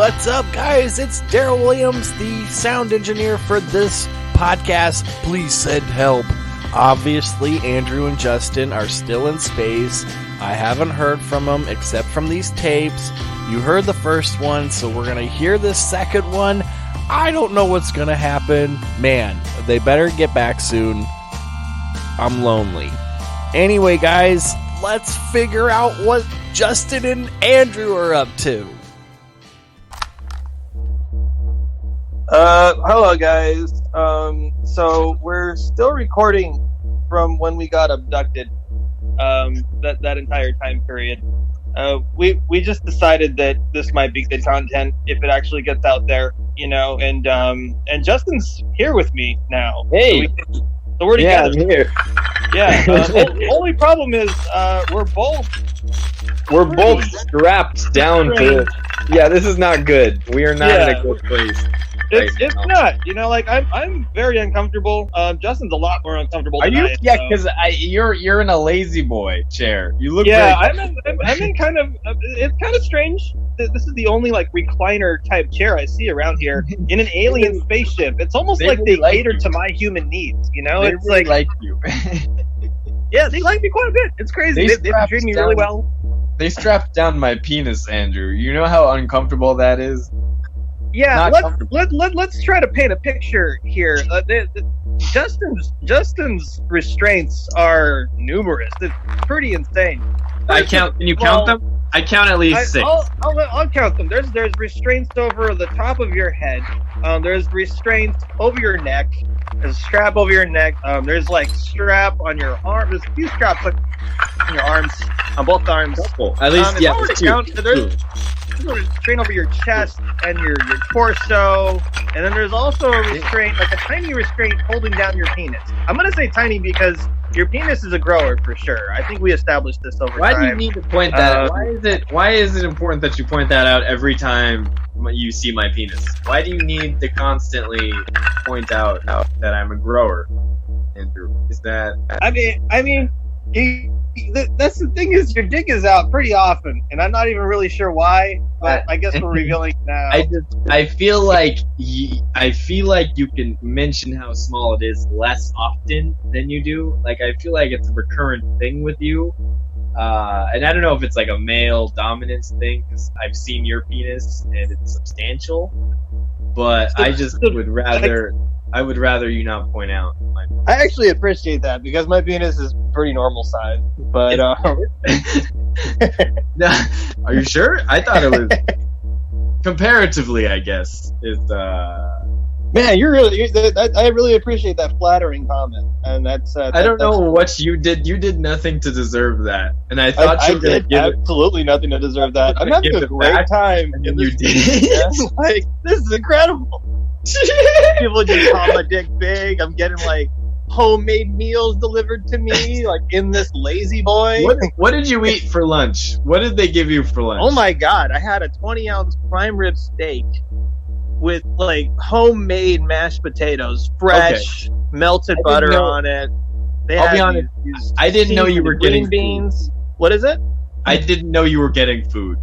What's up, guys? It's Daryl Williams, the sound engineer for this podcast. Please send help. Obviously, Andrew and Justin are still in space. I haven't heard from them except from these tapes. You heard the first one, so we're going to hear this second one. I don't know what's going to happen. Man, they better get back soon. I'm lonely. Anyway, guys, let's figure out what Justin and Andrew are up to. Hello guys. So we're still recording from when we got abducted. That entire time period. We just decided that this might be good content if it actually gets out there, you know. And Justin's here with me now. Hey. So we're together. Yeah, I'm here. Yeah. Only problem is we're both strapped down to. Yeah, this is not good. We are not in a good place. It's not, you know, like I'm very uncomfortable. Justin's a lot more uncomfortable. Are than you? I am, Yeah, so. because you're in a lazy boy chair. You look. Yeah, very... I'm in kind of. It's kind of strange. This is the only like recliner type chair I see around here in an alien spaceship. It's almost they like really they like cater you. to my human needs. You know, They it's really like you. yeah, they like me quite a bit. It's crazy. They treat me really well. They strapped down my penis, Andrew. You know how uncomfortable that is. Yeah, let's try to paint a picture here. Justin's restraints are numerous. It's pretty insane. Can you count them? I count at least 6. I'll count them. There's restraints over the top of your head. There's restraints over your neck. There's a strap over your neck. There's like strap on your arm. There's a few straps on your arms, on both arms. At least, yeah. There's a restraint over your chest and your torso, and then there's also a restraint, like a tiny restraint holding down your penis. I'm gonna say tiny because your penis is a grower for sure. I think we established this over time. Why do you need to point that out? Why is it important that you point that out every time you see my penis? Why do you need to constantly point out that I'm a grower, Andrew? Is that... I mean, that's the thing, is your dick is out pretty often, and I'm not even really sure why, but I guess we're revealing now. I feel like you can mention how small it is less often than you do. Like, I feel like it's a recurrent thing with you. And I don't know if it's like a male dominance thing, because I've seen your penis and it's substantial, but I would rather you not point out my penis. I actually appreciate that, because my penis is pretty normal size, but Are you sure? I thought it was comparatively, I guess. Man, I really appreciate that flattering comment, and that's. I don't know what you did. You did nothing to deserve that, and I thought you were going to give absolutely nothing to deserve that. I'm having a great time. And you did. Like, this is incredible. People just call my dick big. I'm getting like homemade meals delivered to me, like in this lazy boy. What did you eat for lunch? What did they give you for lunch? Oh my god, I had a 20-ounce prime rib steak with like homemade mashed potatoes, fresh, melted butter on it. I'll be honest, I didn't know you were getting beans. What is it? I didn't know you were getting food.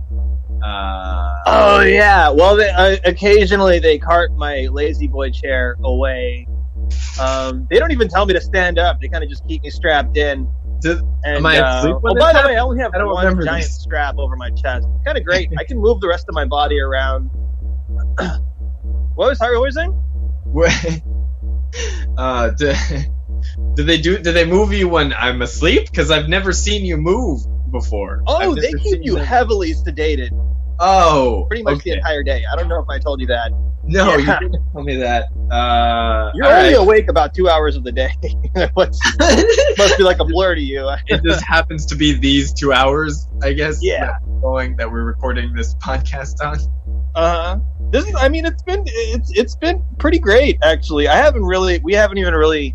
Oh yeah. Well, occasionally they cart my lazy boy chair away. They don't even tell me to stand up. They kind of just keep me strapped in. Am I asleep? By the way, I only have one giant this. strap over my chest. Kind of great. I can move the rest of my body around. What were you saying? Do they move you when I'm asleep? Because I've never seen you move before. Oh, they keep you heavily sedated. Oh, pretty much the entire day. I don't know if I told you that. No, you didn't tell me that. You're only awake about 2 hours of the day. Must be like a blur to you. It just happens to be these 2 hours, I guess. Yeah, that we're recording this podcast on. It's been pretty great actually. We haven't even really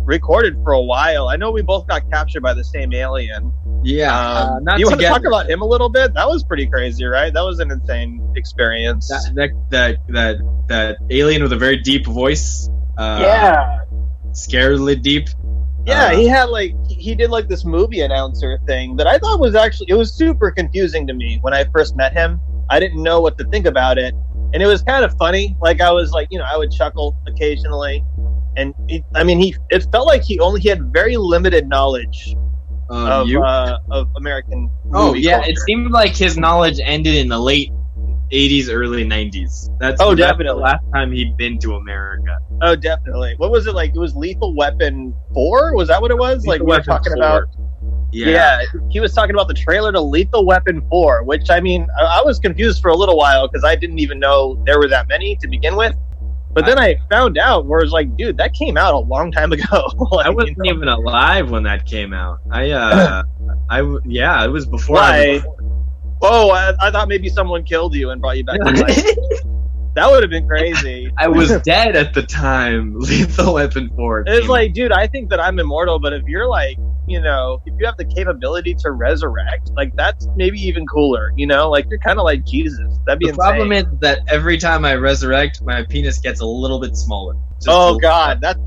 recorded for a while. I know we both got captured by the same alien. Yeah. You want to talk about him a little bit? That was pretty crazy, right? That was an insane experience. That alien with a very deep voice. Scaredly deep. Yeah, he did like this movie announcer thing that I thought was it was super confusing to me when I first met him. I didn't know what to think about it, and it was kind of funny. Like I was like, I would chuckle occasionally, and it felt like he had very limited knowledge of American. Oh yeah, culture. it seemed like his knowledge ended in the late 80s, early 90s. That's definitely the last time he'd been to America. Oh, definitely. What was it like? It was Lethal Weapon 4? Was that what it was? Lethal we were Weapon talking 4. about. Yeah, he was talking about the trailer to Lethal Weapon 4, which I was confused for a little while because I didn't even know there were that many to begin with. But then I found out where it was like, dude, that came out a long time ago. I wasn't even alive when that came out. It was before. Why? I thought maybe someone killed you and brought you back to life. That would have been crazy. I was dead at the time. Lethal Weapon 4. It's like, dude, I think that I'm immortal, but if you're like, if you have the capability to resurrect, like that's maybe even cooler, like you're kind of like Jesus. That'd be the insane. problem is that every time I resurrect, my penis gets a little bit smaller. God, that's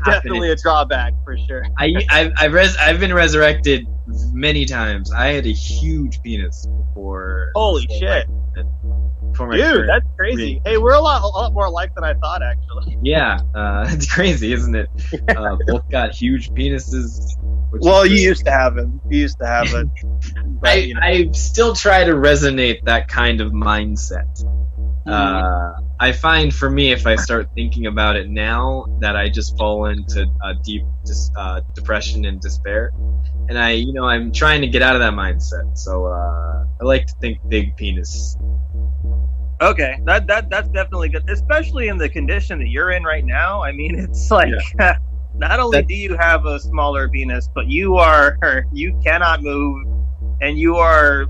definitely a drawback for sure. I've been resurrected many times. I had a huge penis before. Holy shit. Dude, that's crazy. Hey, we're a lot more alike than I thought, actually. Yeah, it's crazy, isn't it? Both got huge penises. Well, you used to have them. You used to have it. But, I still try to resonate that kind of mindset. I find for me, if I start thinking about it now, that I just fall into a deep depression and despair. And I'm trying to get out of that mindset. So I like to think big penis. Okay, that's definitely good, especially in the condition that you're in right now. I mean, it's like not only do you have a smaller penis, but you cannot move, and you are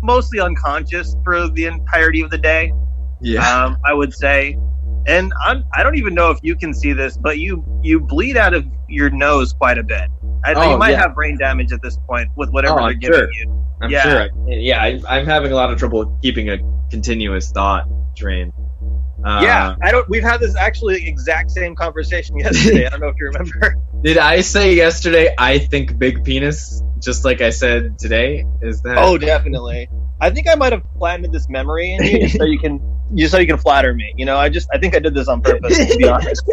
mostly unconscious for the entirety of the day. Yeah, I would say, and I don't even know if you can see this, but you bleed out of your nose quite a bit. I think you might have brain damage at this point with whatever they're giving you. I'm sure. I'm having a lot of trouble keeping a continuous thought train. We've had this actually exact same conversation yesterday. I don't know if you remember. Did I say yesterday I think big penis, just like I said today? Is that? Oh, definitely. I think I might have planted this memory in you just so you can flatter me. I think I did this on purpose, to be honest.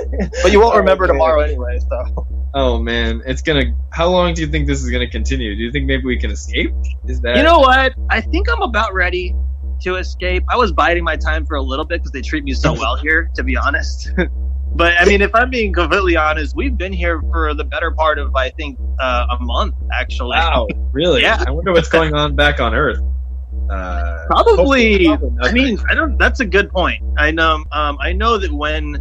But you won't remember tomorrow anyway, so. Oh man, how long do you think this is gonna continue? Do you think maybe we can escape? Is that? You know what? I think I'm about ready to escape. I was biding my time for a little bit because they treat me so well here, to be honest. But I mean, if I'm being completely honest, we've been here for the better part of, I think, a month actually. Wow, really? Yeah. I wonder what's going on back on Earth. Probably. I mean, I don't. That's a good point. I know that when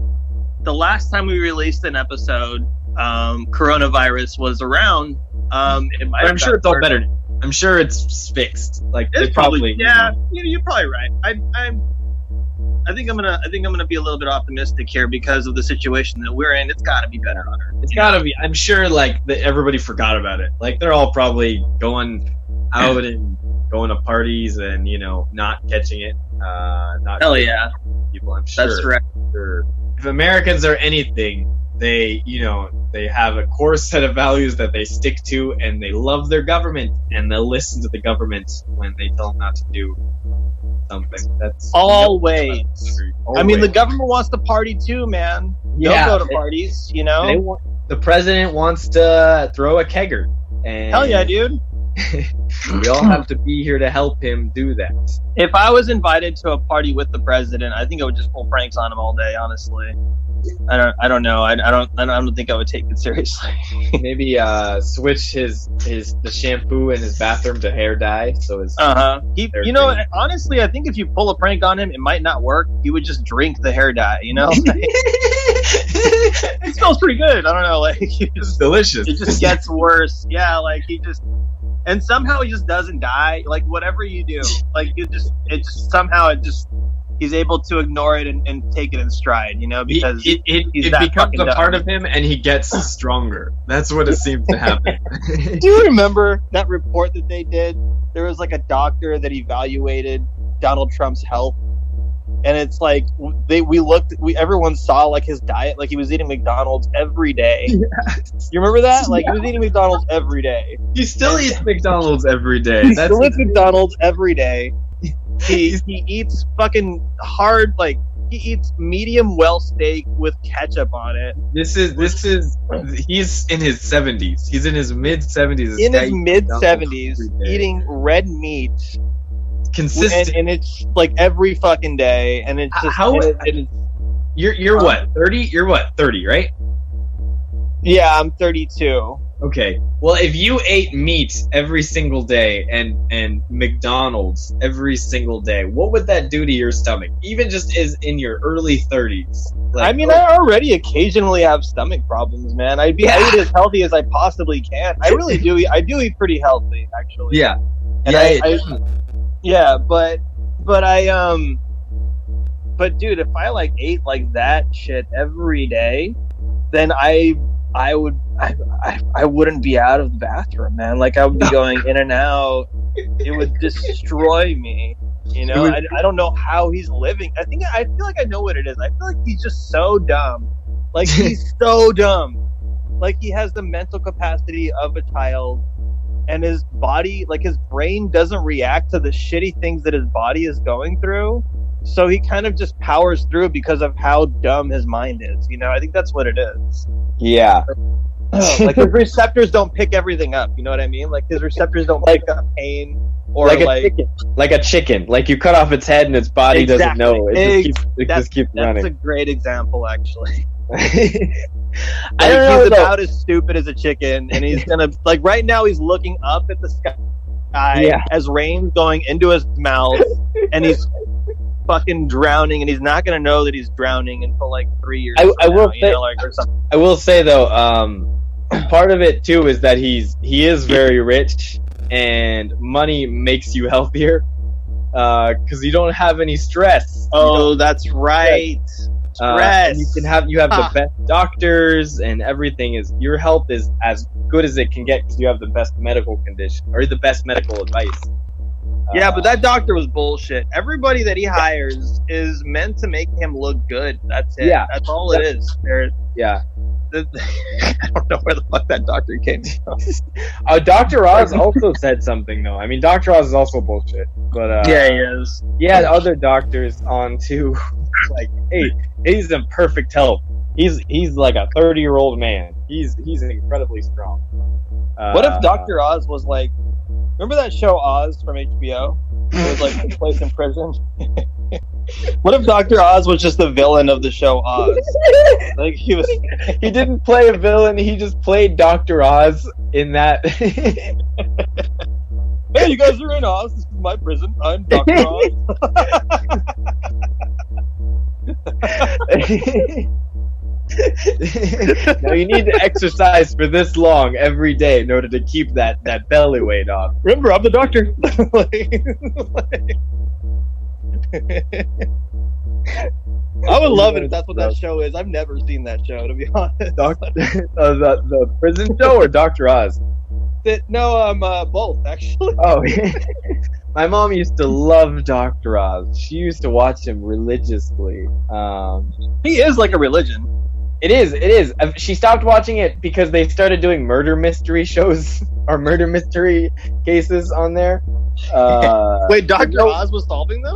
the last time we released an episode, coronavirus was around. I'm sure it's all better now. I'm sure it's fixed. Like it's probably. Yeah, you're probably right. I think I'm gonna be a little bit optimistic here because of the situation that we're in. It's got to be better on Earth. It's got to be. I'm sure everybody forgot about it. Like they're all probably going out and going to parties and not catching it. Not hell yeah, people. I'm sure. That's right. Sure. If Americans are anything, they have a core set of values that they stick to, and they love their government, and they'll listen to the government when they tell them not to do something. That's always. I mean, the government wants to party too, man. Yeah, don't go to parties. The president wants to throw a kegger. And hell yeah, dude. We all have to be here to help him do that. If I was invited to a party with the president, I think I would just pull pranks on him all day. Honestly, I don't know. I don't think I would take it seriously. Maybe switch the shampoo in his bathroom to hair dye. So his honestly, I think if you pull a prank on him, it might not work. He would just drink the hair dye. It smells pretty good. I don't know. It's delicious. It just gets worse. Yeah, and somehow he just doesn't die. Like whatever you do, he's able to ignore it and take it in stride, because it becomes a part of him and he gets stronger. That's what it seems to happen. Do you remember that report that they did? There was a doctor that evaluated Donald Trump's health, and it's everyone saw his diet, he was eating McDonald's every day. Yes. You remember that? He was eating McDonald's every day. He still eats McDonald's every day. He still eats McDonald's every day. He eats fucking hard, like he eats medium well steak with ketchup on it. He's in his 70s. He's in his mid 70s. In his mid 70s, eating red meat, consistent, and it's like every fucking day, and it's just You're what, 30? You're what, 30, right? Yeah, I'm 32. Okay. Well, if you ate meat every single day and McDonald's every single day, what would that do to your stomach? Even just as in your early 30s. Like, I mean, I already occasionally have stomach problems, man. I eat as healthy as I possibly can. I really do. I do eat pretty healthy, actually. Yeah. And but dude, if I like ate like that shit every day, then I wouldn't be out of the bathroom, man. Like I would be going in and out. It would destroy me. You know, I don't know how he's living. I feel like I know what it is. I feel like he's just so dumb. Like he's so dumb. Like he has the mental capacity of a child, and his body, like his brain doesn't react to the shitty things that his body is going through. So he kind of just powers through because of how dumb his mind is. You know, I think that's what it is. Yeah. Like his receptors don't pick everything up. You know what I mean? Like his receptors don't pick up pain or like a chicken. Like you cut off its head and its body doesn't know. It just keeps running. That's a great example, actually. I don't know. He's about as stupid as a chicken, and he's gonna like right now. He's looking up at the sky as rain's going into his mouth, and he's fucking drowning, and he's not gonna know that he's drowning until like 3 years. I will say though, part of it too is that he is very rich, and money makes you healthier because you don't have any stress. Oh, that's right. Stress. You have the best doctors, and everything is your health is as good as it can get because you have the best medical condition or the best medical advice. Yeah, but that doctor was bullshit. Everybody that he hires is meant to make him look good. That's it. Yeah, that's all it is. Yeah. I don't know where the fuck that doctor came from. Dr. Oz also said something though. I mean, Dr. Oz is also bullshit, but yeah, he is. He had other doctors on too. Like, hey, he's in perfect health. He's like a 30-year-old man. He's incredibly strong. What if Dr. Oz was like? Remember that show Oz from HBO? It was like took place in prison. What if Dr. Oz was just the villain of the show Oz? Like he didn't play a villain. He just played Dr. Oz in that. Hey, you guys are in Oz. This is my prison. I'm Dr. Oz. Now you need to exercise for this long every day in order to keep that belly weight off. Remember, I'm the doctor. I would love it if that's what that show is. I've never seen that show, to be honest. The prison show or Dr. Oz? Both actually. Oh, my mom used to love Dr. Oz. She used to watch him religiously. He is like a religion. It is. She stopped watching it because they started doing murder mystery shows or murder mystery cases on there. Wait, Dr. Oz was solving them?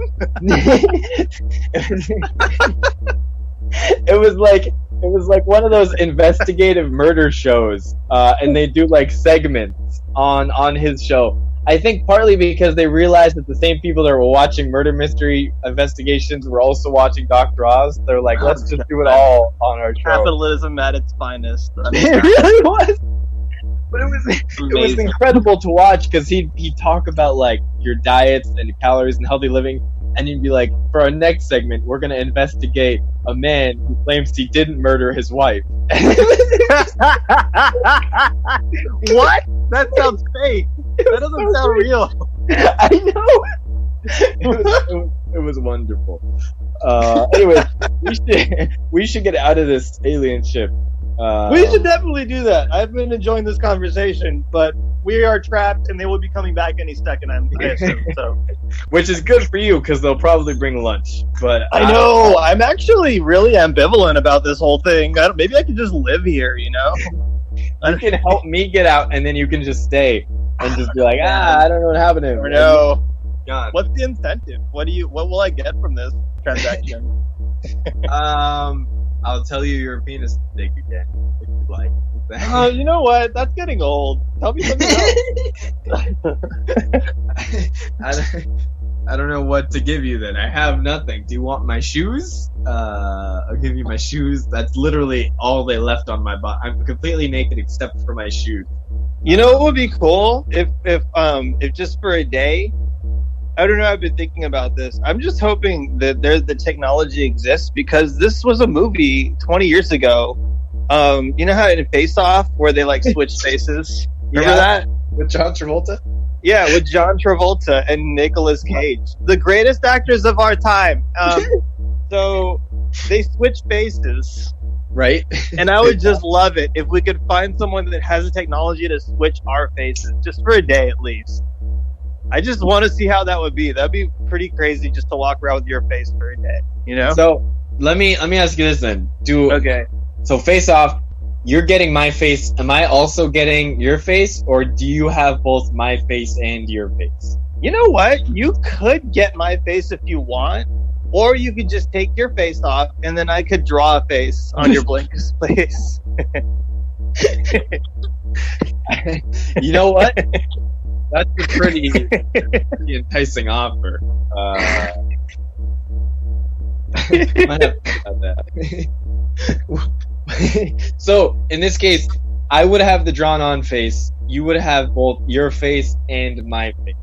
It was like one of those investigative murder shows, and they do like segments on his show. I think partly because they realized that the same people that were watching murder mystery investigations were also watching Dr. Oz. They're like, let's just do it all on our show. Capitalism at its finest. It really was. But it was incredible to watch because he'd talk about like your diets and your calories and healthy living, and he'd be like, for our next segment, we're gonna investigate a man who claims he didn't murder his wife. What? That sounds fake. That doesn't sound real. I know. It was wonderful. Anyway, we should get out of this alien ship. We should definitely do that. I've been enjoying this conversation, but we are trapped, and they will be coming back any second. I assume so. Which is good for you because they'll probably bring lunch. But I know I'm actually really ambivalent about this whole thing. Maybe I could just live here. You know, you can help me get out, and then you can just stay and just be like, I don't know what happened to him. No. God. What's the incentive? What will I get from this transaction? I'll tell you your penis is big again, if you'd like. Oh, you know what? That's getting old. Tell me something else. I don't know what to give you then. I have nothing. Do you want my shoes? I'll give you my shoes. That's literally all they left on my body. I'm completely naked except for my shoes. You know what would be cool if just for a day. I don't know. I've been thinking about this. I'm just hoping that the technology exists because this was a movie 20 years ago. You know how in Face Off where they like switch faces? Remember that? With John Travolta? Yeah, with John Travolta and Nicolas Cage, the greatest actors of our time. So they switch faces, right? And I would just love it if we could find someone that has the technology to switch our faces just for a day at least. I just want to see how that would be. That'd be pretty crazy just to walk around with your face for a day, you know? So let me ask you this then. Okay. So Face Off, you're getting my face. Am I also getting your face, or do you have both my face and your face? You know what? You could get my face if you want, or you could just take your face off, and then I could draw a face on your blank face. You know what? That's a pretty enticing offer. Might have to have that. So, in this case, I would have the drawn-on face. You would have both your face and my face.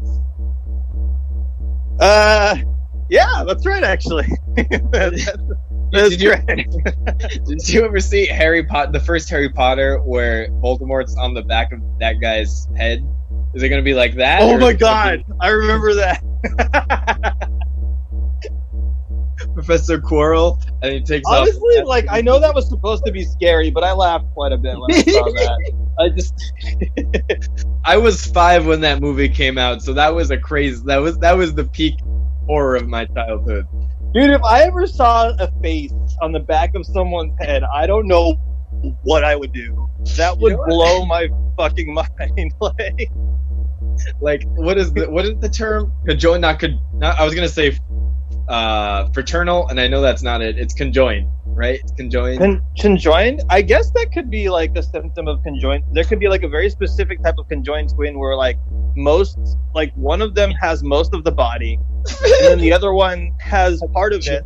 Yeah, that's right, actually. That's right. Did you ever see the first Harry Potter, where Voldemort's on the back of that guy's head? Is it going to be like that? Oh my god, I remember that. Professor Quirrell, and he takes off. Honestly, like, I know that was supposed to be scary, but I laughed quite a bit when I saw that. I was 5 when that movie came out, so that was that was the peak horror of my childhood. Dude, if I ever saw a face on the back of someone's head, I don't know what I would do. That would blow my fucking mind. Like, what is the term? Conjoined, I was gonna say fraternal, and I know that's not it. It's conjoined, right? It's conjoined. Conjoined? I guess that could be like a symptom of conjoined. There could be like a very specific type of conjoined twin where like one of them has most of the body, and then the other one has part of it,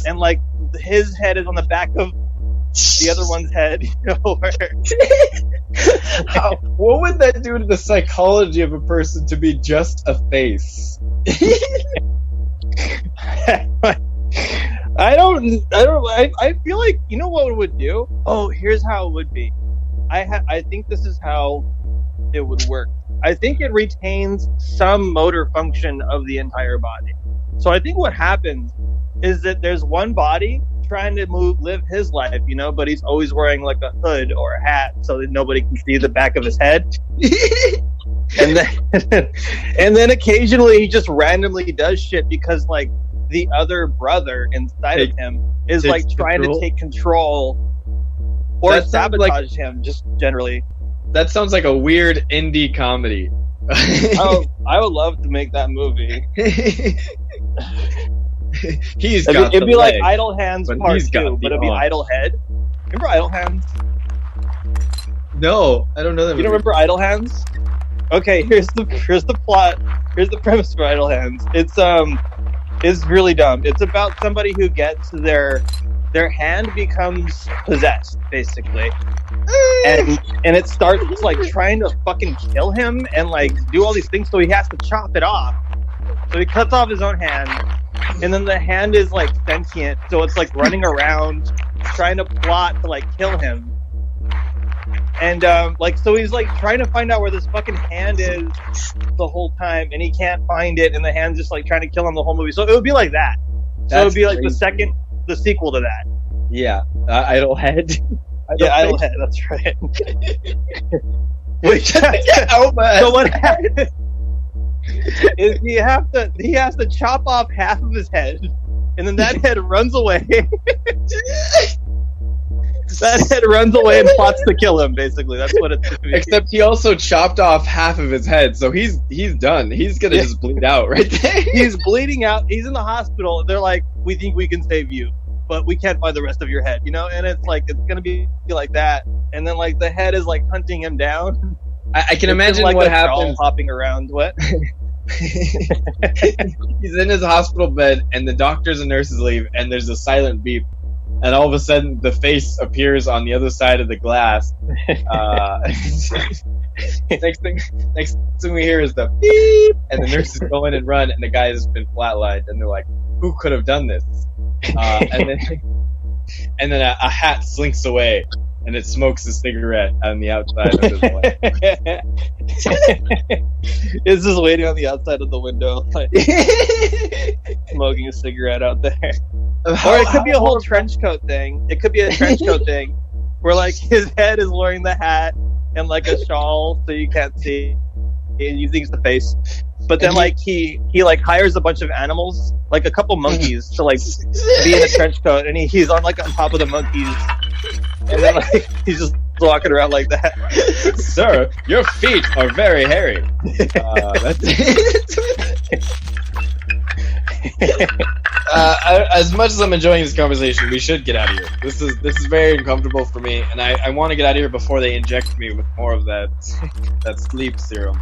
and like his head is on the back of the other one's head. You know, what would that do to the psychology of a person to be just a face? I feel like, you know what it would do? Oh, here's how it would be. I think this is how it would work. I think it retains some motor function of the entire body. So I think what happens is that there's one body trying to live his life, you know, but he's always wearing like a hood or a hat so that nobody can see the back of his head. and then occasionally he just randomly does shit because like the other brother inside of him is like trying to take control or sabotage him, just generally. That sounds like a weird indie comedy. I would love to make that movie. It'd be like Idle Hands Part 2, but it'd be Idle Head. Remember Idle Hands? No, I don't know that. You don't remember Idle Hands? Okay, here's the plot. Here's the premise for Idle Hands. It's really dumb. It's about somebody who gets their hand becomes possessed, basically. And it starts like trying to fucking kill him and like do all these things, so he has to chop it off. So he cuts off his own hand, and then the hand is like sentient, so it's like running around trying to plot to like kill him. And so he's like trying to find out where this fucking hand is the whole time, and he can't find it, and the hand's just like trying to kill him the whole movie. So it would be like that. So it would be like the sequel to that. Yeah, Idle Head. Idle Head. That's right. Wait, so what happens is he has to chop off half of his head, and then that head runs away. That head runs away and plots to kill him. Basically, that's what it's. Except he also chopped off half of his head, so he's done. He's gonna just bleed out right there. He's bleeding out. He's in the hospital. They're like, "We think we can save you, but we can't find the rest of your head." You know, and it's like it's gonna be like that. And then like the head is like hunting him down. I can imagine like what a doll happens. hopping around. What? He's in his hospital bed, and the doctors and nurses leave, and there's a silent beep. And all of a sudden, the face appears on the other side of the glass. Next thing we hear is the beep, and the nurses go in and run, and the guy has been flatlined, and they're like, "Who could have done this?" And then a hat slinks away, and it smokes a cigarette on the outside of his leg. It's just waiting on the outside of the window, like smoking a cigarette out there. Or it could be a whole trench coat thing. It could be a trench coat thing where like his head is wearing the hat and like a shawl so you can't see and you think it's the face. But then like he like hires a bunch of animals, like a couple monkeys, to like be in a trench coat, and he's on like on top of the monkeys, and then like he's just walking around like that. Sir, your feet are very hairy. That's as much as I'm enjoying this conversation, we should get out of here. This is very uncomfortable for me, and I want to get out of here before they inject me with more of that sleep serum.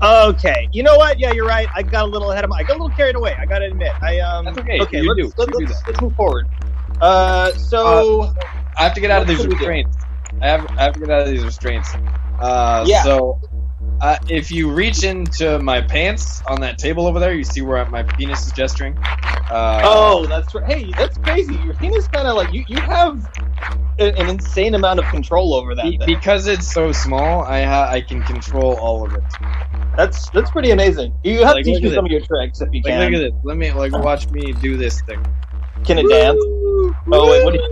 Okay, you know what? Yeah, you're right. I got a little ahead of I got a little carried away. I gotta admit. That's okay. Okay, let's move forward. I have to get out of these restraints. I have to get out of these restraints. So if you reach into my pants on that table over there, you see where my penis is gesturing. That's right. Hey, that's crazy. Your penis kind of like you have an insane amount of control over that thing. Because it's so small. I can control all of it. That's pretty amazing. You have to teach me some of your tricks if you can. Look at this. Let me watch me do this thing. Can it dance? Oh wait, what do you?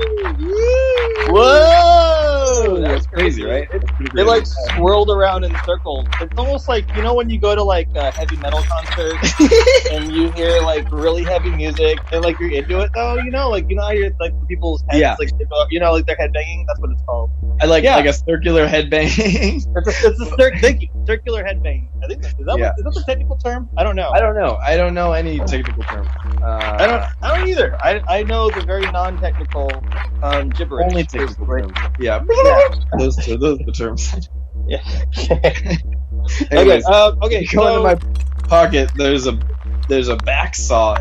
Whoa! That's crazy, right? They like swirled around in circles. It's almost like, you know, when you go to like a heavy metal concert and you hear like really heavy music and like you're into it though, you know how you're like people's heads like they go up, you know, like they're headbanging. That's what it's called. I like a circular headbang. It's a circular headbang. I think is that the technical term? I don't know. I don't know any technical term. I don't either. I know the very non-technical gibberish. Only technical terms. Yeah. Those are the terms. Yeah. Anyways, okay. Go into my pocket. There's a back saw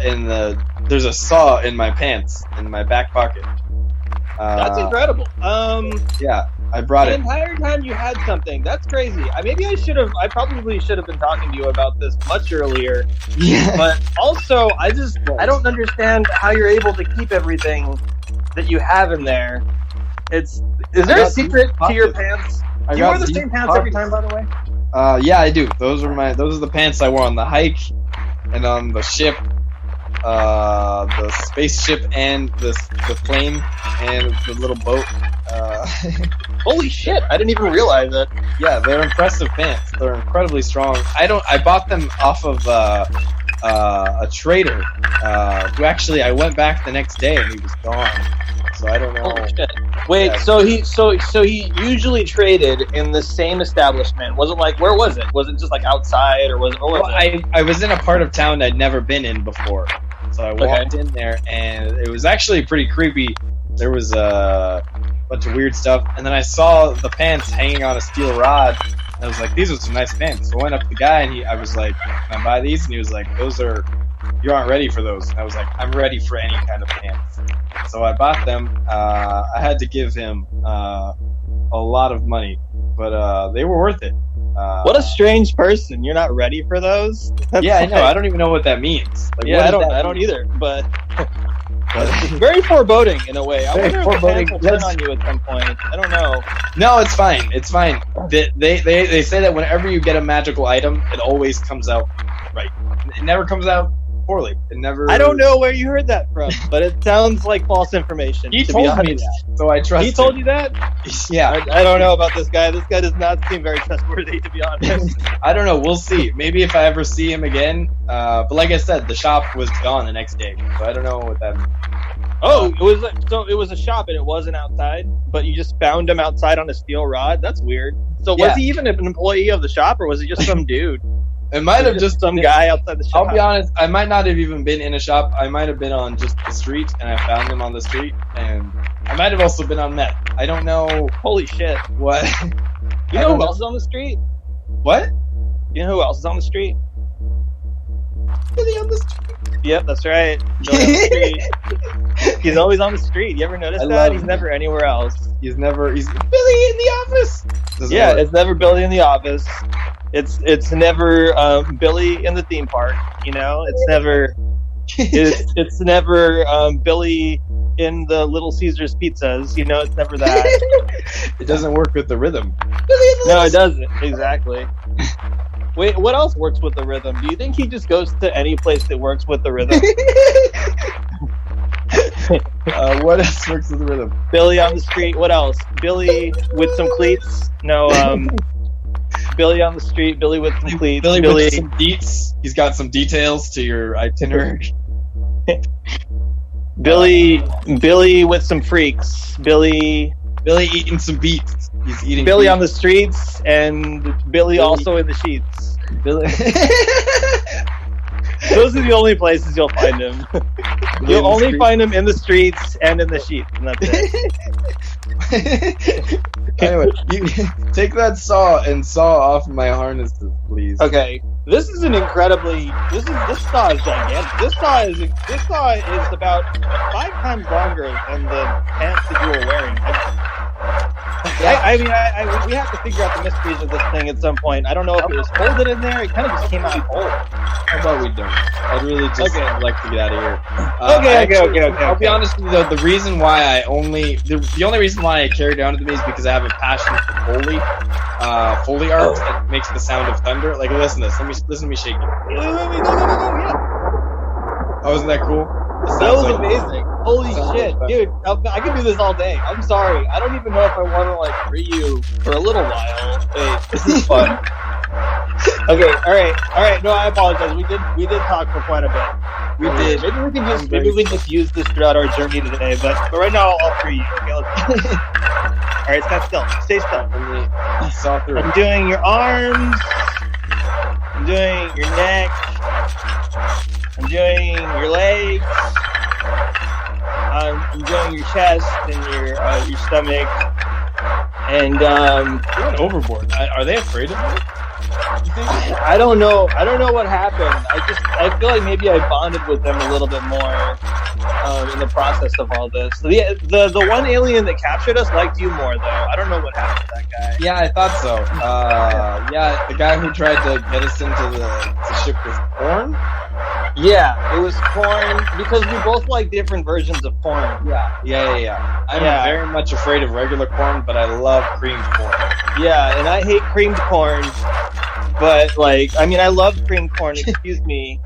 there's a saw in my pants in my back pocket. That's incredible. Yeah, I brought the it. The entire time you had something. That's crazy. I probably should have been talking to you about this much earlier. Yeah. But also, I don't understand how you're able to keep everything that you have in there. Is there a secret to your pants? Do you wear the same pants every time, by the way? Yeah, I do. Those are the pants I wore on the hike and on the ship, the spaceship, and the plane and the little boat. Holy shit! I didn't even realize it. Yeah, they're impressive pants. They're incredibly strong. I bought them off of a trader who actually I went back the next day and he was gone. So I don't know. Holy shit. Wait, yeah. So he usually traded in the same establishment. Was it like, where was it? Was it just like outside or was it? I was in a part of town I'd never been in before. So I walked in there and it was actually pretty creepy. There was a bunch of weird stuff, and then I saw the pants hanging on a steel rod. And I was like, these are some nice pants. So I went up to the guy and I was like, can I buy these? And he was like, you aren't ready for those. And I was like, I'm ready for any kind of pants. So I bought them. I had to give him a lot of money, but they were worth it. What a strange person! You're not ready for those. Yeah, I know. I don't even know what that means. Like, yeah, I don't either. But it's very foreboding in a way. I wonder if the pants will turn on you at some point. I don't know. No, it's fine. It's fine. They say that whenever you get a magical item, it always comes out right. It never comes out poorly. It never. I don't know where you heard that from, but it sounds like false information. He told me that, so I trust. He told you that? Yeah. I don't know about this guy. This guy does not seem very trustworthy, to be honest. I don't know. We'll see. Maybe if I ever see him again. But like I said, the shop was gone the next day, so I don't know what that means. Oh, it was a shop and it wasn't outside, but you just found him outside on a steel rod. That's weird. So was he even an employee of the shop, or was it just some dude? It might have just some guy outside the shop. I'll be honest, I might not have even been in a shop. I might have been on just the street, and I found him on the street, and I might have also been on meth. I don't know. Holy shit! What? You know who else is on the street? What? You know who else is on the street? Billy on the street. Yep, that's right. Billy on the street. He's always on the street. You ever notice that? He's never anywhere else. He's Billy in the office. It's never Billy in the office. It's never Billy in the theme park. You know, it's never Billy in the Little Caesars pizzas. You know, it's never that. It doesn't work with the rhythm. No, it doesn't. Exactly. Wait, what else works with the rhythm? Do you think he just goes to any place that works with the rhythm? What else works with the rhythm? Billy on the street. What else? Billy with some cleats. No, Billy on the street. Billy with some cleats. Billy with some deets. He's got some details to your itinerary. Billy with some freaks. Billy eating some beets. He's eating Billy beets. on the streets, and Billy also in the sheets. Billy. Those are the only places you'll find him. You'll only find him in the streets and in the sheets, and that's it. Anyway, you take that saw and saw off my harnesses, please. Okay, this is an incredibly. This saw is gigantic. This saw is about 5 times longer than the pants that you were wearing. We have to figure out the mysteries of this thing at some point. I don't know if it was folded in there. It kind of just came out whole. How about we don't? I'd really just like to get out of here. Okay. I'll be honest with you though. The reason why the only reason why I carry down to the is because I have a passion for Foley art that makes the sound of thunder. Like, listen to this. Listen to me shaking. Oh, isn't that cool? That was amazing. Holy shit, dude. I could do this all day. I'm sorry. I don't even know if I want to, like, free you for a little while. Wait, this is fun. Okay, alright. No, I apologize. We did talk for quite a bit. We did. Maybe we can just use this throughout our journey today, but right now I'll free you. Okay, let's go. Alright, stand still. Stay still. I'm doing your arms. I'm doing your neck. I'm doing your legs. I'm doing your chest and your stomach. And you went overboard. Are they afraid of me? I don't know. I don't know what happened. I feel like maybe I bonded with them a little bit more in the process of all this. So the one alien that captured us liked you more, though. I don't know what happened to that guy. Yeah, I thought so. Yeah, the guy who tried to get us into the ship was corn. Yeah, it was corn because we both like different versions of corn. Yeah. I'm very much afraid of regular corn, but I love creamed corn. Yeah, and I hate creamed corn. But, I love creamed corn, excuse me.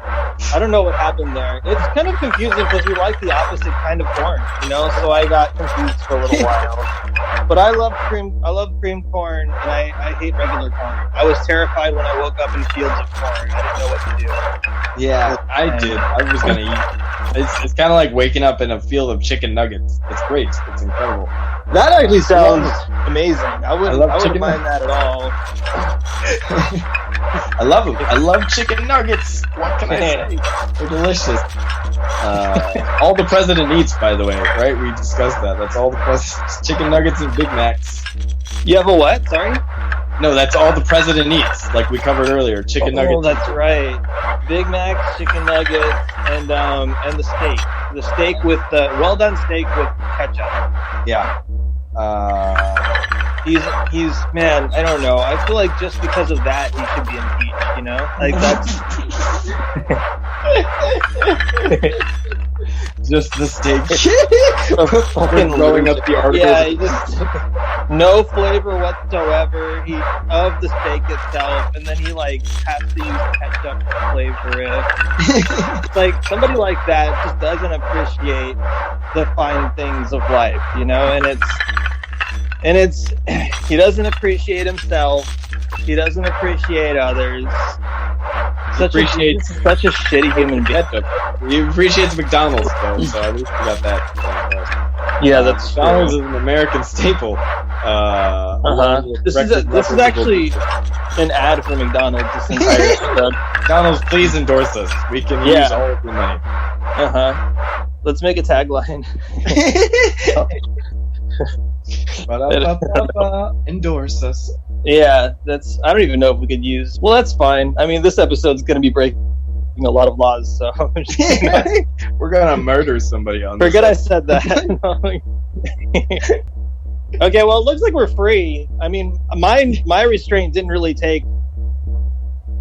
I don't know what happened there. It's kind of confusing because we like the opposite kind of corn, so I got confused for a little while. But I love creamed corn, and I hate regular corn. I was terrified when I woke up in fields of corn. I didn't know what to do. Yeah, I did. I was going to eat. It's kind of like waking up in a field of chicken nuggets. It's great. It's incredible. That actually sounds amazing. I wouldn't mind that at all. I love them. I love chicken nuggets. What can I say? They're delicious. All the president eats, by the way, right? We discussed that. That's all the president. Chicken nuggets and Big Macs. You have a what? Sorry? No, that's all the president eats, like we covered earlier. Chicken nuggets. Oh, that's right. Big Macs, chicken nuggets, and the steak. The steak with well done steak with ketchup. Yeah. He's man, I don't know. I feel like just because of that he should be impeached, Like that's just the steak. Growing up the articles. Yeah, no flavor whatsoever. Of the steak itself, and then he has to use ketchup to flavor it. It's like somebody like that just doesn't appreciate the fine things of life, and it's he doesn't appreciate himself. He doesn't appreciate others. Such a shitty human being. He appreciates McDonald's, though, so at least we got that. Yeah, that's McDonald's is an American staple. This is actually an ad for McDonald's. This entire episode. McDonald's, please endorse us. We can use all of your money. Let's make a tagline. Endorse us. Yeah, I don't even know if we could use. Well, that's fine. I mean, this episode's going to be breaking a lot of laws, so we're gonna murder somebody on this. Forget I said that. Okay, well, it looks like we're free. I mean, my restraint didn't really take.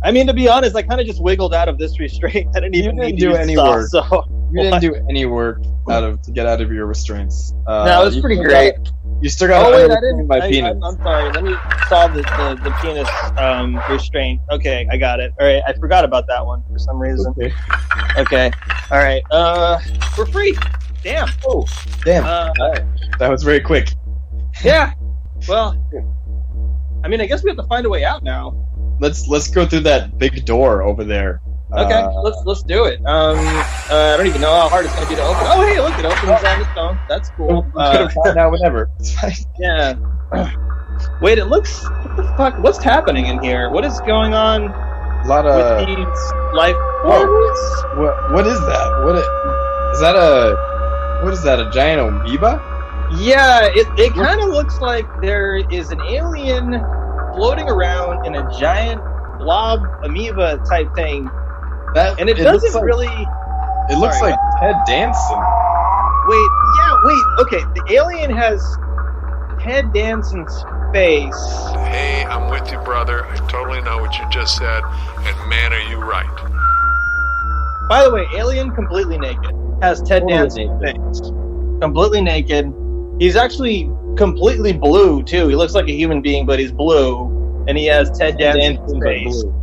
I mean, to be honest, I kind of just wiggled out of this restraint. I didn't even need to do any work. So you didn't do any work to get out of your restraints. No, it was pretty great. You still got. Oh wait, I didn't. I'm sorry. Let me solve the penis restraint. Okay, I got it. All right, I forgot about that one for some reason. Okay. All right. We're free. Damn. Oh, damn. That was very quick. Yeah. Well, I mean, I guess we have to find a way out now. Let's go through that big door over there. Okay, let's do it. I don't even know how hard it's gonna be to open. Oh, hey, look, it opens on its own. That's cool. Find out whenever. It's fine. Yeah. Wait, it looks. What the fuck? What's happening in here? What is going on? A lot of with these life forms. What is that? What is that? A giant amoeba? Yeah, it kind of looks like there is an alien floating around in a giant blob amoeba type thing. And it doesn't really. It looks like Ted Danson. Wait, okay. The alien has Ted Danson's face. Hey, I'm with you, brother. I totally know what you just said, and man, are you right. By the way, alien completely naked. Has Ted Danson's face. Completely naked. He's actually completely blue, too. He looks like a human being, but he's blue. And he has Ted Danson's face. Blue.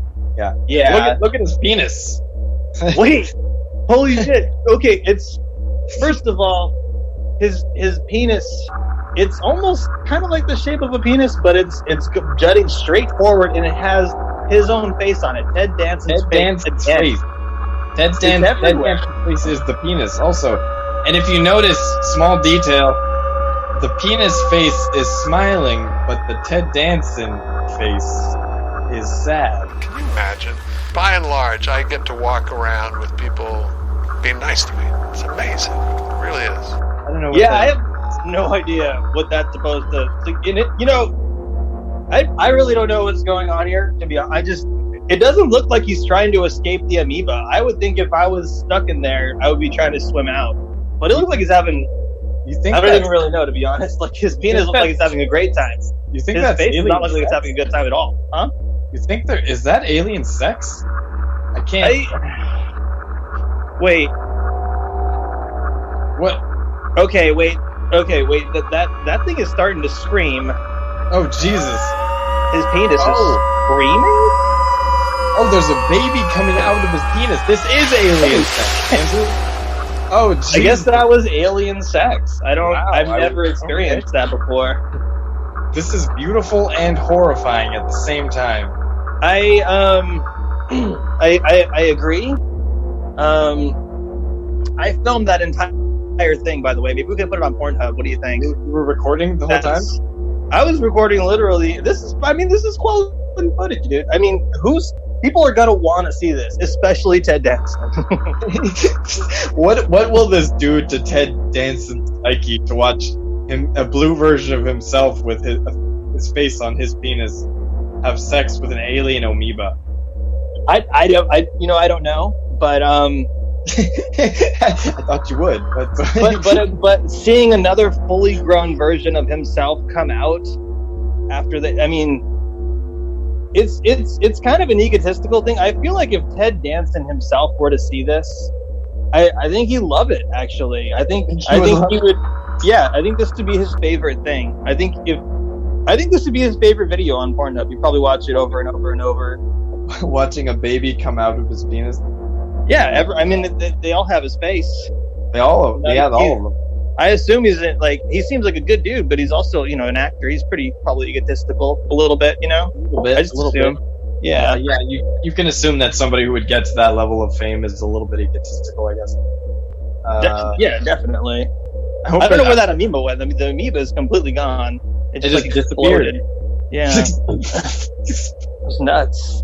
Yeah. Look at his penis. Wait. Holy shit. Okay, it's... First of all, his penis... It's almost kind of like the shape of a penis, but it's jutting straight forward, and it has his own face on it. Ted Danson's face. Ted Danson's face is the penis, also. And if you notice, small detail, the penis face is smiling, but the Ted Danson face is sad. Can you imagine? By and large, I get to walk around with people being nice to me. It's amazing. It really is. I don't know. I have no idea what that's supposed to. In it, I really don't know what's going on here. To be honest, it doesn't look like he's trying to escape the amoeba. I would think if I was stuck in there, I would be trying to swim out. But it looks like he's having. I don't even really know, to be honest. Like his penis looks like he's having a great time. You think his face does not look like sex? it's having a good time at all, huh? You think is that alien sex? I can't. Wait. What? Okay, wait. That thing is starting to scream. Oh Jesus! His penis is screaming. Oh, there's a baby coming out of his penis. This is alien sex, Andrew. Oh, geez. I guess that was alien sex. I've never experienced that before. This is beautiful and horrifying at the same time. I agree. I filmed that entire thing, by the way. Maybe we could put it on Pornhub. What do you think? You were recording the whole time? I was recording literally. This is quality footage, dude. I mean, people are gonna want to see this, especially Ted Danson. What will this do to Ted Danson's psyche to watch a blue version of himself with his face on his penis have sex with an alien amoeba? I don't know, but I thought you would, but seeing another fully grown version of himself come out after that, I mean, it's kind of an egotistical thing. I feel like if Ted Danson himself were to see this, I think he'd love it. Actually, I think he would. Yeah, I think this would be his favorite thing. I think this would be his favorite video on Pornhub. He'd probably watch it over and over and over. Watching a baby come out of his penis. Yeah, they all have his face. All of them. I assume he seems like a good dude, but he's also, an actor. He's pretty probably egotistical a little bit, A little bit. I just assume. Yeah. Yeah, you can assume that somebody who would get to that level of fame is a little bit egotistical, I guess. Yeah, definitely. I hope I don't know it- where that amoeba went. I mean, the amoeba is completely gone. It just, just like, disappeared. exploded. Yeah. It was nuts.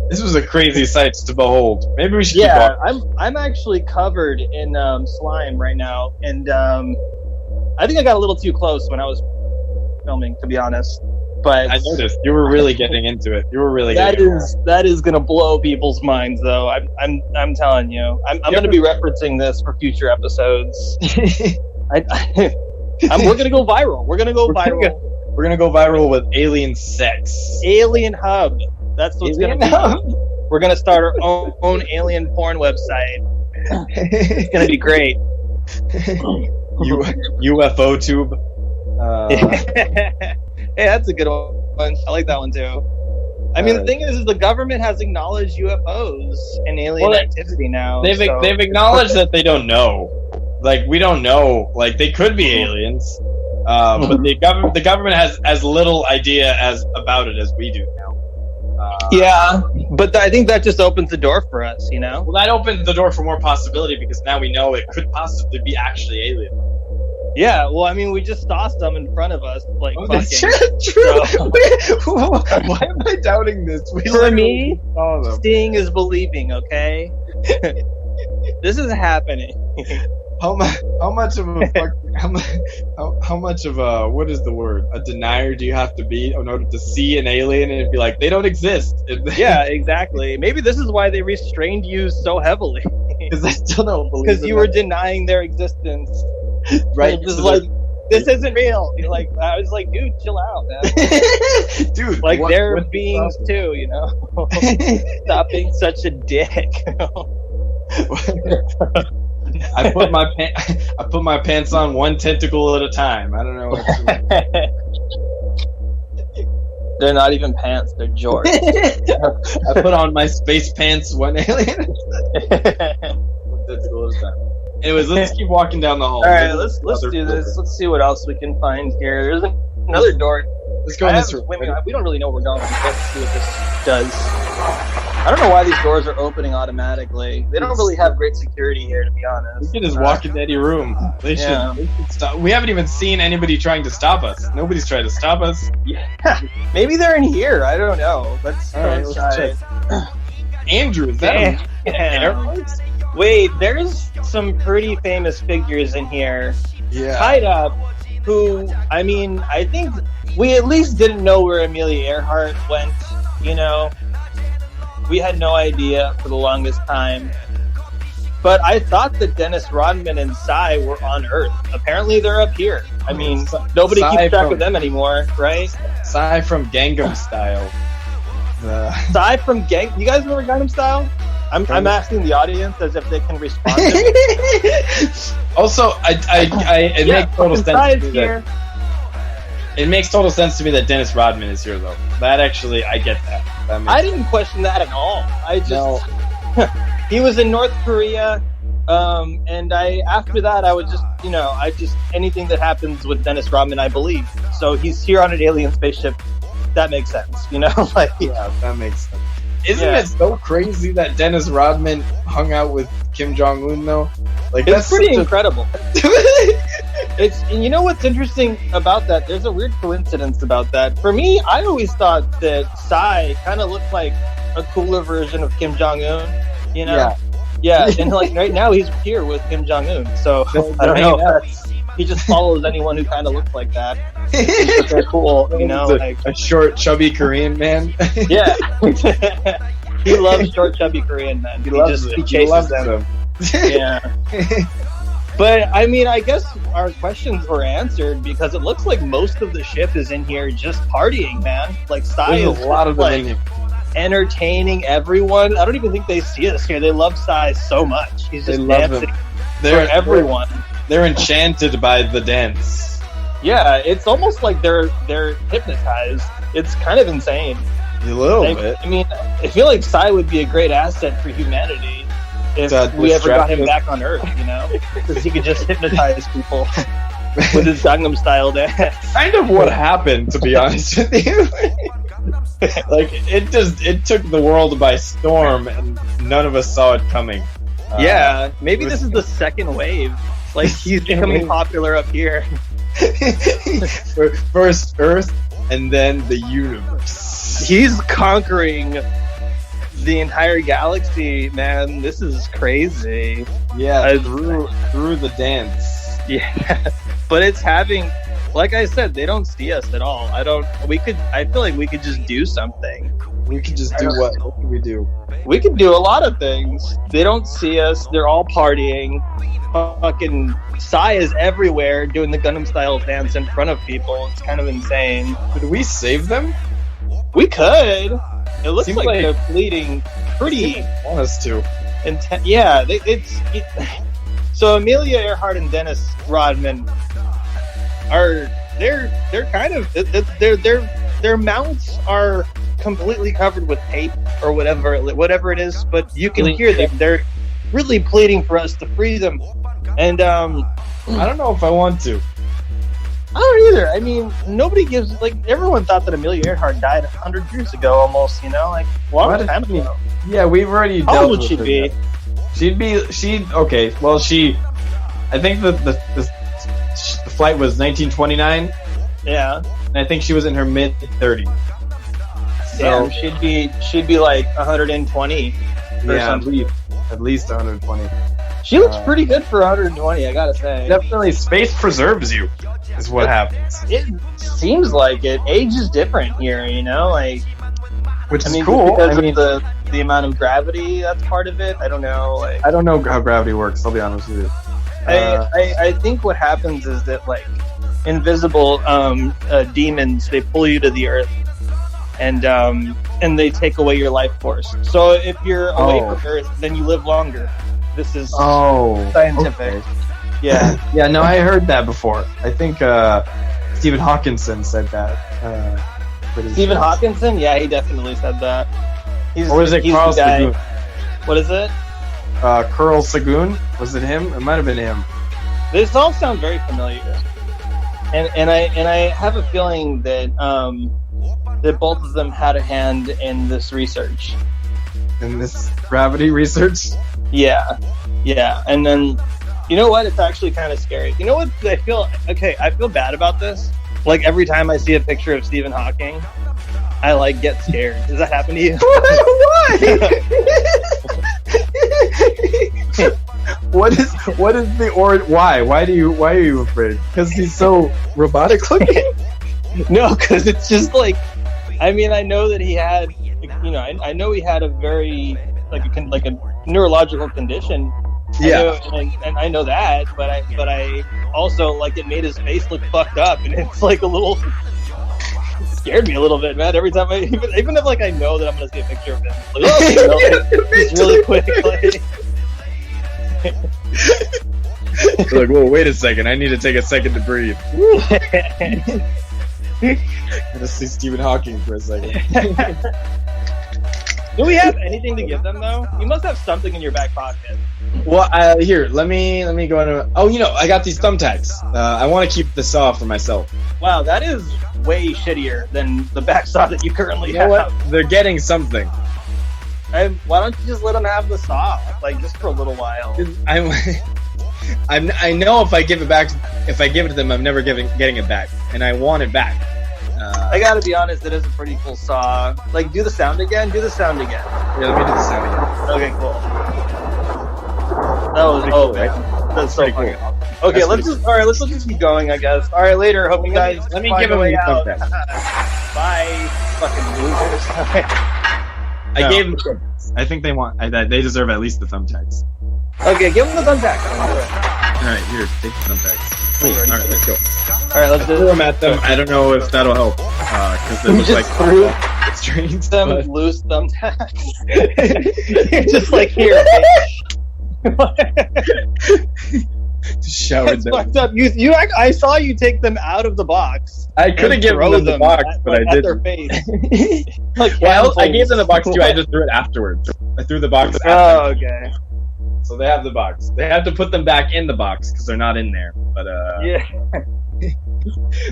This was a crazy sight to behold. Maybe we should keep Yeah, walking. I'm actually covered in slime right now, and I think I got a little too close when I was filming, to be honest. But I noticed you were really getting into it. You were really that getting into it. that is gonna blow people's minds, though. I'm telling you, I'm gonna be referencing this for future episodes. We're gonna go viral. We're gonna go viral. We're gonna go viral with alien sex. Alien Hub. That's what's Alien gonna be. Hub? We're gonna start our own alien porn website. It's gonna be great. UFO tube. Hey, that's a good one. I like that one too. I mean, the thing is the government has acknowledged UFOs and alien activity now. They've acknowledged that they don't know. Like, we don't know. Like, they could be aliens. But the government has as little idea about it as we do now. Yeah, but I think that just opens the door for us, you know? Well, that opens the door for more possibility because now we know it could possibly be actually alien. Yeah, well, I mean, we just saw some in front of us, like, That's fucking. true. So- Why am I doubting this? For me, saw them. seeing is believing, okay? This is happening. How much of a how much of a, what is the word, a denier do you have to be in order to see an alien and be like, they don't exist? Yeah, exactly. Maybe this is why they restrained you so heavily. Because I still don't believe Because in you were denying their existence. right. Just So like, this isn't real. You're like, I was like, dude, chill out, man. dude, Like, they're what's beings up? too, you know? Stop being such a dick. I put my pants on one tentacle at a time. I don't know what to They're not even pants, they're jorts. I put on my space pants one alien. One tentacle at a time. Anyways, let's keep walking down the hall. Alright, let's do this. Let's see what else we can find here. There's another door. Let's go in this room. We don't really know where we're going. Let's see what this does. I don't know why these doors are opening automatically. They don't really have great security here, to be honest. We can just walk into any room. They Yeah. should stop. We haven't even seen anybody trying to stop us. Nobody's trying to stop us. Yeah. Maybe they're in here. I don't know. Let's check. Andrew, is that an Yeah. Wait, there's some pretty famous figures in here tied up who, I mean, I think we at least didn't know where Amelia Earhart went, you know? We had no idea for the longest time. But I thought that Dennis Rodman and Psy were on Earth. Apparently they're up here. I mean, nobody Psy keeps track from- of them anymore, right? Psy from Gangnam Style? Psy from You guys remember Gangnam Style? I'm asking the audience as if they can respond to me. Also, it makes total sense Psy to is me here. it makes total sense to me that Dennis Rodman is here, though. That actually, I get that. I didn't question that at all. I just he was in North Korea, and after that I would just anything that happens with Dennis Rodman I believe. So he's here on an alien spaceship. That makes sense, you know. Like, yeah, that makes sense. Isn't it so crazy that Dennis Rodman hung out with Kim Jong Un though? Like, it's that's pretty such a- incredible. And you know what's interesting about that? There's a weird coincidence about that. For me, I always thought that Psy kind of looked like a cooler version of Kim Jong Un. You know? Yeah. And like right now, he's here with Kim Jong Un. So I don't know. He just follows anyone who kind of looks like that. But they're cool, you know. A short, chubby Korean man. Yeah. He loves short, chubby Korean men. He chases them. Yeah. But I mean, I guess our questions were answered because it looks like most of the ship is in here just partying, man. Like Psy is There's a lot of them in here. entertaining everyone. I don't even think they see us here. They love Psy so much. He's just dancing for everyone. They're enchanted by the dance. Yeah, it's almost like they're hypnotized. It's kind of insane. A little bit. I mean, I feel like Psy would be a great asset for humanity if we ever got him back on Earth, you know? Because he could just hypnotize people with his Gangnam Style dance. Kind of what happened, to be honest with you. Like it took the world by storm, and none of us saw it coming. Yeah, maybe this is the second wave. Like he's becoming popular up here. First Earth, and then the universe. He's conquering the entire galaxy, man. This is crazy. Yeah, through the dance. Yeah, but it's having, like I said, they don't see us at all. I feel like we could just do something. We could just do what? What can we do? We could do a lot of things. They don't see us. They're all partying. Fucking Psy is everywhere doing the Gundam style dance in front of people. It's kind of insane. Could we save them? We could. It looks Seems like like they're bleeding pretty Want us to? intense. Yeah, so Amelia Earhart and Dennis Rodman are they're kind of their mounts are completely covered with tape or whatever it is, but you can hear them. They're really pleading for us to free them. And I don't know if I want to. I don't either. I mean, nobody gives, like, everyone thought that Amelia Earhart died 100 years ago almost, you know? Like, long time ago. Yeah, we've already How dealt old would with she her be? death. Okay, well, I think the flight was 1929, Yeah. and I think she was in her mid-30s. So she'd be like 120 or Yeah, something. at least 120. She looks pretty good for 120, I gotta say. Definitely, space preserves you, is what happens. It seems like it. Age is different here, you know? Like, Which I is mean, cool. because of the amount of gravity that's part of it. I don't know. Like, I don't know how gravity works, I'll be honest with you. I think what happens is that, like, invisible demons, they pull you to the earth, and they take away your life force. So if you're away from Earth, then you live longer. This is scientific. Okay. Yeah. Yeah, no, I heard that before. I think Stephen Hawkinson said that. Stephen Hawkinson? Yeah, he definitely said that. Or was it Carl Sagan? What is it? Carl Sagan? Was it him? It might have been him. This all sounds very familiar, and I have a feeling that that both of them had a hand in this research. In this gravity research? Yeah, and then, you know what? It's actually kind of scary. You know what? I feel bad about this. Like, every time I see a picture of Stephen Hawking, I, like, get scared. Does that happen to you? Why? What is the why? Why are you afraid? Because he's so robotic looking? No, because it's just like, I mean, I know that he had, you know, I know he had a very like a neurological condition. Yeah, and I know that, but I also, like, it made his face look fucked up, and it's like a little scared me a little bit, man. Every time even if, like, I know that I'm gonna see a picture of him, like, it's really quick. Like, whoa, wait a second. I need to take a second to breathe. Gotta see Stephen Hawking for a second. Do we have anything to give them, though? You must have something in your back pocket. Well, here, let me go into. Oh, you know, I got these thumbtacks. I want to keep the saw for myself. Wow, that is way shittier than the back saw that you currently have. What? They're getting something. Why don't you just let them have the saw, like, just for a little while? I know if I give it to them, I'm never getting it back, and I want it back. I gotta be honest, it is a pretty cool saw. Like, do the sound again. Yeah, let me do the sound again. Okay, cool. That was cool, man. right? That's so pretty cool. Okay, let's just keep going, I guess. All right, later. Hope you guys. Let me find give a them way the out. thumbtacks. Bye, fucking losers. I gave them. I think they they deserve at least the thumbtacks. Okay, give them the thumbtacks. All right, here, take the thumbtacks. Cool. All right, let's go. All right, let's do Throw this. them at them. I don't know if that'll help because they We look just like threw strings. them But loose thumbtacks. You're just like, here, just showered That's them. fucked up. I saw you take them out of the box. I could have given them the box, but I at their didn't. face. Like, Well, I gave them the box too. I just threw it afterwards. I threw the box. Oh, okay. So they have the box. They have to put them back in the box because they're not in there. But Yeah.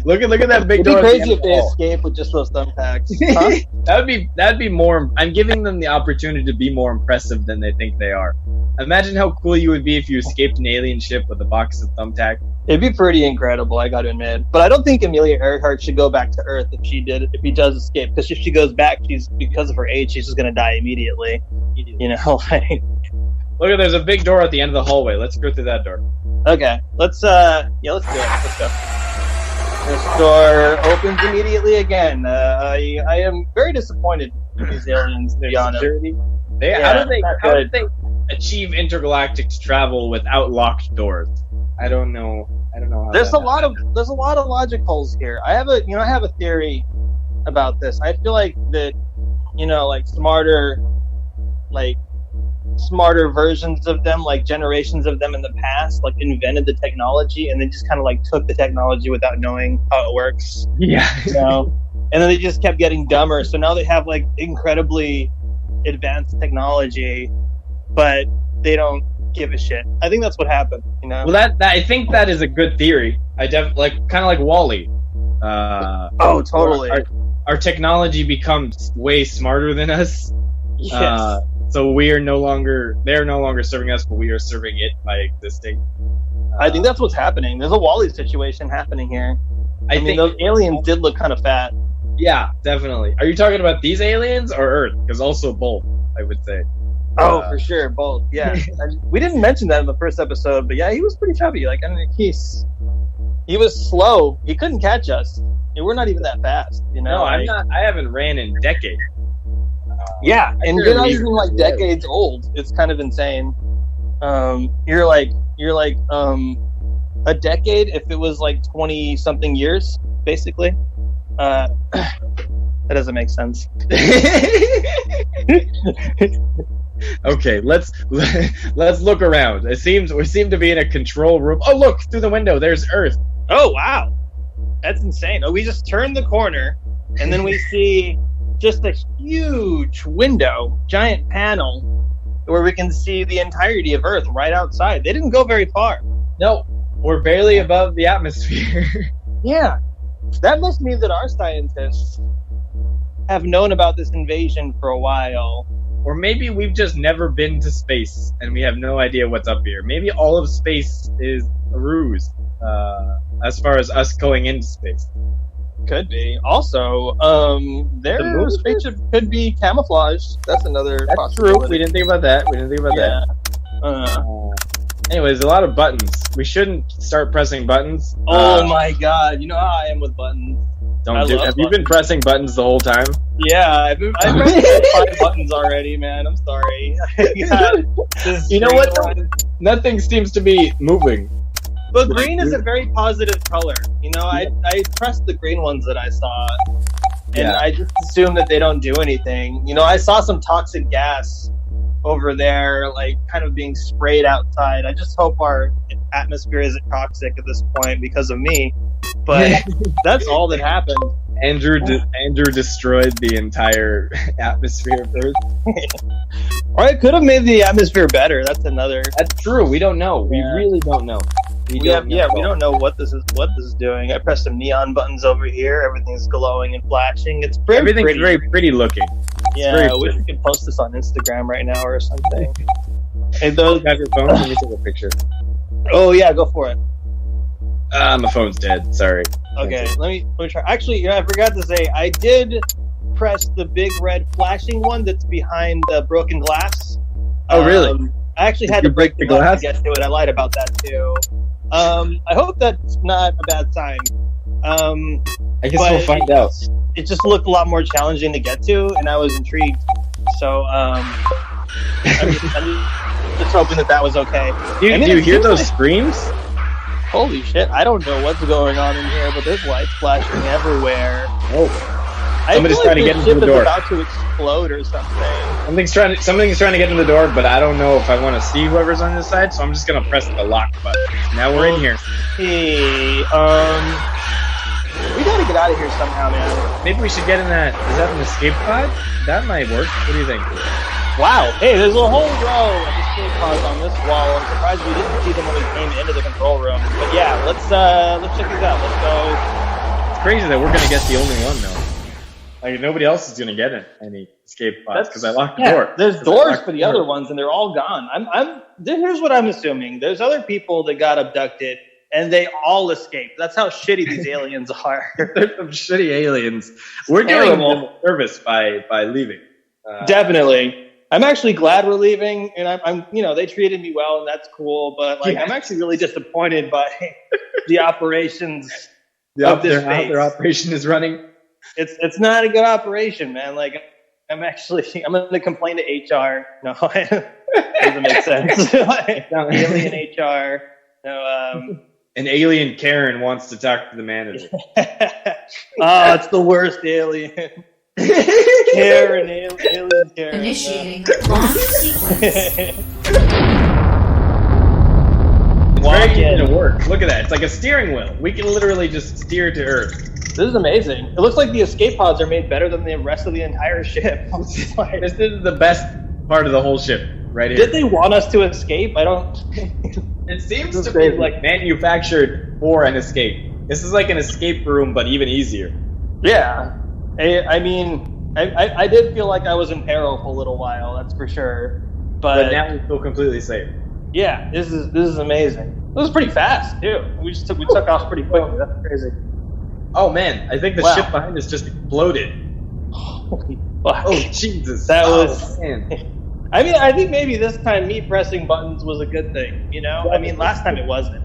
look at that big It'd be door. crazy if they escape with just those thumbtacks. Huh? That'd be more. I'm giving them the opportunity to be more impressive than they think they are. Imagine how cool you would be if you escaped an alien ship with a box of thumbtack. It'd be pretty incredible, I gotta admit. But I don't think Amelia Earhart should go back to Earth if he does escape. Because if she goes back, because of her age, she's just gonna die immediately. You know, like. Look, there's a big door at the end of the hallway. Let's go through that door. Okay, let's do it. Let's go. This door opens immediately again. I am very disappointed in these aliens, to be honest. How do they achieve intergalactic travel without locked doors? I don't know. How there's a lot of logic holes here. I have a theory about this. I feel like that, like smarter versions of them, like generations of them in the past, like invented the technology and then just kind of like took the technology without knowing how it works. Yeah. And then they just kept getting dumber. So now they have like incredibly advanced technology, but they don't give a shit. I think that's what happened. Well, that I think that is a good theory. I kind of like Wall-E. Oh, totally. Our technology becomes way smarter than us. Yes. So they're no longer serving us, but we are serving it by existing. I think that's what's happening. There's a Wall-E situation happening here. I mean, those aliens did look kind of fat. Yeah, definitely. Are you talking about these aliens or Earth? Because also both, I would say. Oh, for sure, both. Yeah, we didn't mention that in the first episode, but yeah, he was pretty chubby. Like, I mean, he was slow. He couldn't catch us. We're not even that fast, No, I'm not. I haven't ran in decades. Yeah, and you're not even like decades old. It's kind of insane. You're like a decade if it was like 20 something years, basically. That doesn't make sense. Okay, let's look around. We seem to be in a control room. Oh, look through the window. There's Earth. Oh, wow, that's insane. Oh, we just turned the corner, and then we see just a huge window, giant panel, where we can see the entirety of Earth right outside. They didn't go very far. No, we're barely above the atmosphere. Yeah, that must mean that our scientists have known about this invasion for a while. Or maybe we've just never been to space and we have no idea what's up here. Maybe all of space is a ruse, as far as us going into space. Could be. Also, their spaceship could be camouflaged. That's another possibility. True. We didn't think about that. Anyways, a lot of buttons. We shouldn't start pressing buttons. Oh my god, you know how I am with buttons. Have you been pressing buttons the whole time? Yeah, I've pressed 5 buttons already, man. I'm sorry. You know what? Nothing seems to be moving. But green is a very positive color. I pressed the green ones that I saw, and I just assume that they don't do anything. I saw some toxic gas over there, like kind of being sprayed outside. I just hope our atmosphere isn't toxic at this point because of me. But that's all that happened. Andrew destroyed the entire atmosphere of Earth. Or it could have made the atmosphere better. That's true. We don't know. We really don't know. We don't know what this is doing. I pressed some neon buttons over here. Everything's glowing and flashing. Everything's very pretty looking. Yeah, I wish we could post this on Instagram right now or something. Hey, those have your phone? Let me take a picture. Oh yeah, go for it. My phone's dead. Sorry. Okay, let me try. Actually, I forgot to say, I did press the big red flashing one that's behind the broken glass. Oh, really? I actually had to break the glass to get to it. I lied about that too. I hope that's not a bad sign. I guess we'll find out. It just looked a lot more challenging to get to, and I was intrigued. So, I'm just hoping that was okay. Do you hear those screams? Holy shit, I don't know what's going on in here, but there's lights flashing everywhere. Oh. Somebody's trying to get into the door. It's about to explode or something. Something's trying to get into the door, but I don't know if I want to see whoever's on this side, so I'm just gonna press the lock button. Now we're in here. Hey, we gotta get out of here somehow, man. Maybe we should get in that. Is that an escape pod? That might work. What do you think? Wow. Hey, there's a whole row of escape pods on this wall. I'm surprised we didn't see them when we came into the control room. But yeah, let's check these out. Let's go. It's crazy that we're gonna get the only one though. Like nobody else is gonna get any escape pods because I locked the door. There's doors for the other ones, and they're all gone. Here's what I'm assuming. There's other people that got abducted, and they all escaped. That's how shitty these aliens are. They're some shitty aliens. We're doing them a service by leaving. Definitely. I'm actually glad we're leaving, and I'm they treated me well, and that's cool. But I'm actually really disappointed by the operations of this how their operation is running. It's not a good operation, man. Like I'm going to complain to HR. No, it doesn't make sense. Alien HR. No. An alien Karen wants to talk to the manager. Oh, it's the worst alien. Alien Karen. Initiating launch sequence. It's very easy to work. Look at that. It's like a steering wheel. We can literally just steer to Earth. This is amazing. It looks like the escape pods are made better than the rest of the entire ship. This is the best part of the whole ship, right here. Did they want us to escape? I don't... It seems to be like manufactured for an escape. This is like an escape room, but even easier. Yeah. I mean, I did feel like I was in peril for a little while, that's for sure. But now we feel completely safe. Yeah, this is amazing. It was pretty fast too. We took off pretty quickly. That's crazy. Oh man, I think the ship behind us just exploded. Holy fuck. Oh Jesus. That was man. I mean, I think maybe this time me pressing buttons was a good thing, I mean, last time it wasn't.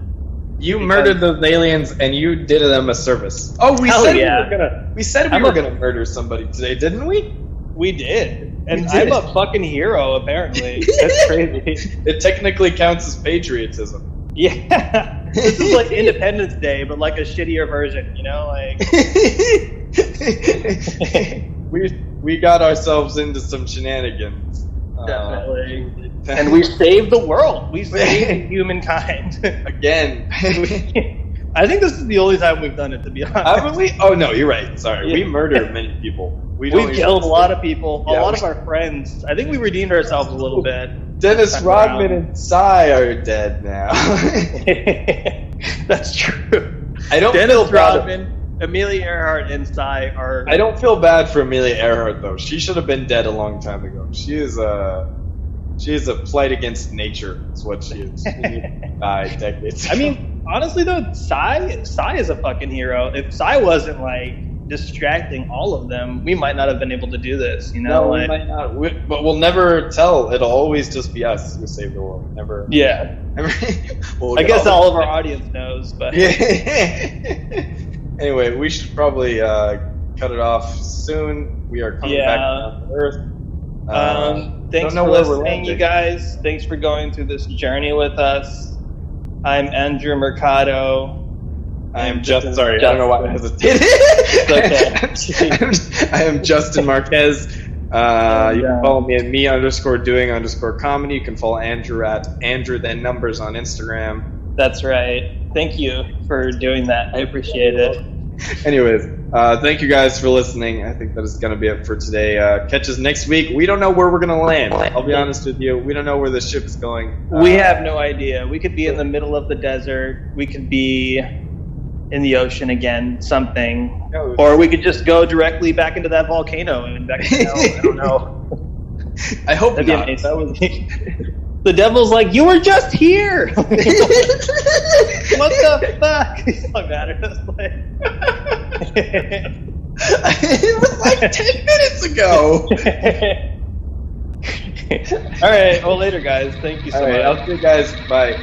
You murdered those aliens and you did them a service. Oh, we said we were gonna murder somebody today, didn't we? We did. And I'm a fucking hero, apparently. That's crazy. It technically counts as patriotism. Yeah. This is like Independence Day, but like a shittier version, We got ourselves into some shenanigans. Definitely. And we saved the world. We saved humankind. Again. I think this is the only time we've done it, to be honest. Haven't we? Oh, no, you're right. Sorry. Yeah. We murdered many people. We killed a lot of people. A lot of our friends. I think we redeemed ourselves a little bit. Dennis Rodman and Cy are dead now. That's true. I don't Dennis Rodman, Amelia Earhart, and Cy are... I don't feel bad for Amelia Earhart, though. She should have been dead a long time ago. She is a plight against nature, is what she is. She died decades ago. I mean, honestly, though, Cy is a fucking hero. If Cy wasn't, distracting all of them, we might not have been able to do this, No, we might not. But we'll never tell. It'll always just be us who save the world. Never. Yeah. I guess all of our audience knows, but... Anyway, we should probably cut it off soon. We are coming back down to Earth. Thanks for listening, you guys. Thanks for going through this journey with us. I'm Andrew Mercado. I am sorry, I don't know why I hesitated. I am Justin Marquez. You can follow me at me_doing_comedy. You can follow Andrew at Andrew then numbers on Instagram. That's right. Thank you for doing that. I appreciate it. Anyways, thank you guys for listening. I think that is going to be it for today. Catch us next week. We don't know where we're going to land. I'll be honest with you. We don't know where the ship is going. We have no idea. We could be in the middle of the desert. We could be in the ocean again, something. Or we could just go directly back into that volcano and back to hell. I don't know. I hope That'd not. Be amazing. The devil's like, you were just here! What the fuck? He's so mad at us. It was like 10 minutes ago! Alright, well later guys. Thank you so much. I'll see you guys. Bye.